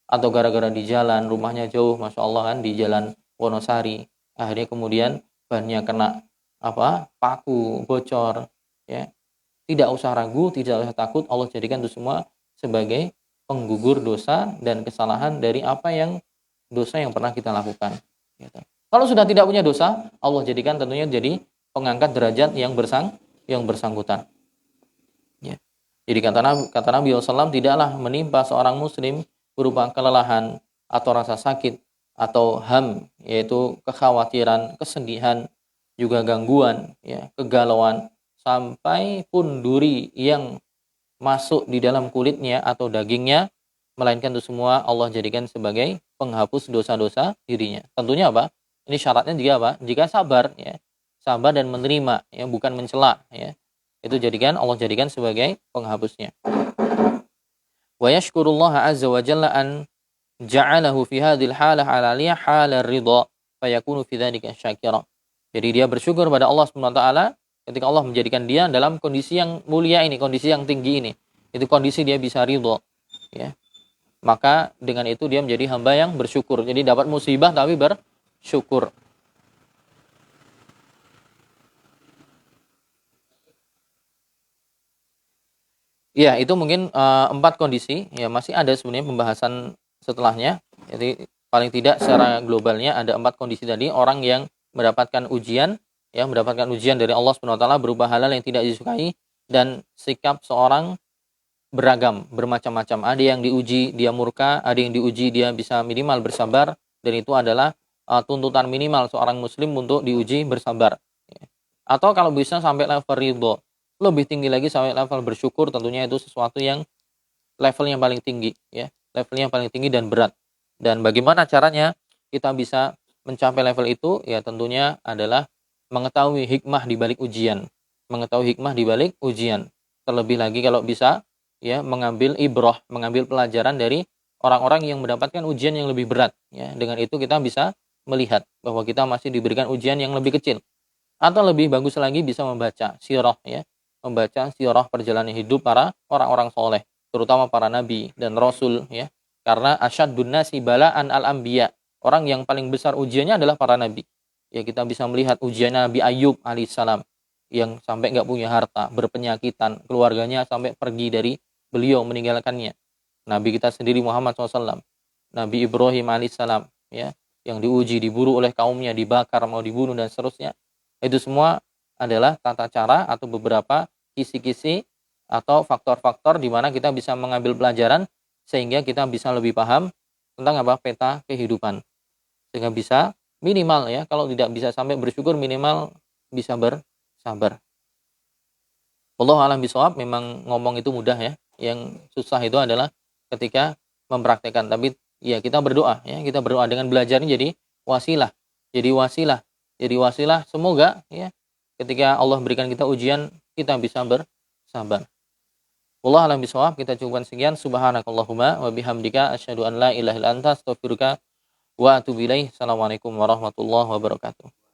atau gara-gara di jalan, rumahnya jauh, masya Allah kan, di jalan Wonosari, akhirnya kemudian bannya kena paku bocor, ya, tidak usah ragu, tidak usah takut, Allah jadikan itu semua sebagai penggugur dosa dan kesalahan dari dosa yang pernah kita lakukan, gitu. Kalau sudah tidak punya dosa, Allah jadikan tentunya jadi pengangkat derajat yang bersangkutan. Ya. Jadi kata Nabi SAW, tidaklah menimpa seorang muslim berupa kelelahan atau rasa sakit atau ham, yaitu kekhawatiran, kesedihan, juga gangguan, ya, kegalauan, sampai pun duri yang masuk di dalam kulitnya atau dagingnya, melainkan itu semua Allah jadikan sebagai penghapus dosa-dosa dirinya. Tentunya apa? Ini syaratnya jika apa? Jika sabar, ya. Sabar dan menerima, ya, bukan mencela, ya. Itu Allah jadikan sebagai penghapusnya. Wa yashkurullaha azza wa jalla an ja'alahu fi hadhil halah aliyah halar ridha fayakunu fi dzalika syakira. Jadi dia bersyukur pada Allah Subhanahu wa taala ketika Allah menjadikan dia dalam kondisi yang mulia ini, kondisi yang tinggi ini. Itu kondisi dia bisa ridha, ya. Maka dengan itu dia menjadi hamba yang bersyukur. Jadi dapat musibah tapi bersyukur. Ya, itu mungkin 4 kondisi. Ya, masih ada sebenarnya pembahasan setelahnya. Jadi paling tidak secara globalnya ada 4 kondisi tadi. Orang yang mendapatkan ujian, ya, mendapatkan ujian dari Allah Subhanahu wa taala berupa halal yang tidak disukai, dan sikap seorang beragam, bermacam-macam. Ada yang diuji dia murka, ada yang diuji dia bisa minimal bersabar, dan itu adalah tuntutan minimal seorang muslim untuk diuji bersabar. Ya. Atau kalau bisa sampai level ridho, lebih tinggi lagi sampai level bersyukur, tentunya itu sesuatu yang levelnya paling tinggi, ya, levelnya paling tinggi dan berat. Dan bagaimana caranya kita bisa mencapai level itu? Ya tentunya adalah mengetahui hikmah di balik ujian, terlebih lagi kalau bisa, ya, mengambil ibrah, mengambil pelajaran dari orang-orang yang mendapatkan ujian yang lebih berat, ya. Dengan itu kita bisa melihat bahwa kita masih diberikan ujian yang lebih kecil. Atau lebih bagus lagi bisa membaca sirah, ya, membaca sirah perjalanan hidup para orang-orang soleh, terutama para nabi dan rasul, ya. Karena asyaddun nasi bala'an al-anbiya, orang yang paling besar ujiannya adalah para nabi. Ya, kita bisa melihat ujian Nabi Ayub alaihissalam yang sampai nggak punya harta, berpenyakitan, keluarganya sampai pergi dari beliau, meninggalkannya. Nabi kita sendiri Muhammad SAW, Nabi Ibrahim alaihissalam, ya, yang diuji, diburu oleh kaumnya, dibakar, mau dibunuh dan seterusnya. Itu semua adalah tata cara atau beberapa kisi-kisi atau faktor-faktor di mana kita bisa mengambil pelajaran sehingga kita bisa lebih paham tentang peta kehidupan. Sehingga bisa minimal, ya, kalau tidak bisa sampai bersyukur, minimal bisa bersabar. Wallahu a'lam bishawab, memang ngomong itu mudah ya. Yang susah itu adalah ketika mempraktekkan. Tapi ya kita berdoa ya, kita berdoa dengan belajar ini jadi wasilah. Jadi wasilah. Jadi wasilah semoga ya ketika Allah berikan kita ujian kita bisa bersabar. Wallahu a'lam bishawab, kita cukupkan sekian. Subhanakallahumma wa bihamdika asyhadu an la ilaha illa anta astaghfiruka wa atubu ilaik. Assalamualaikum warahmatullahi wabarakatuh.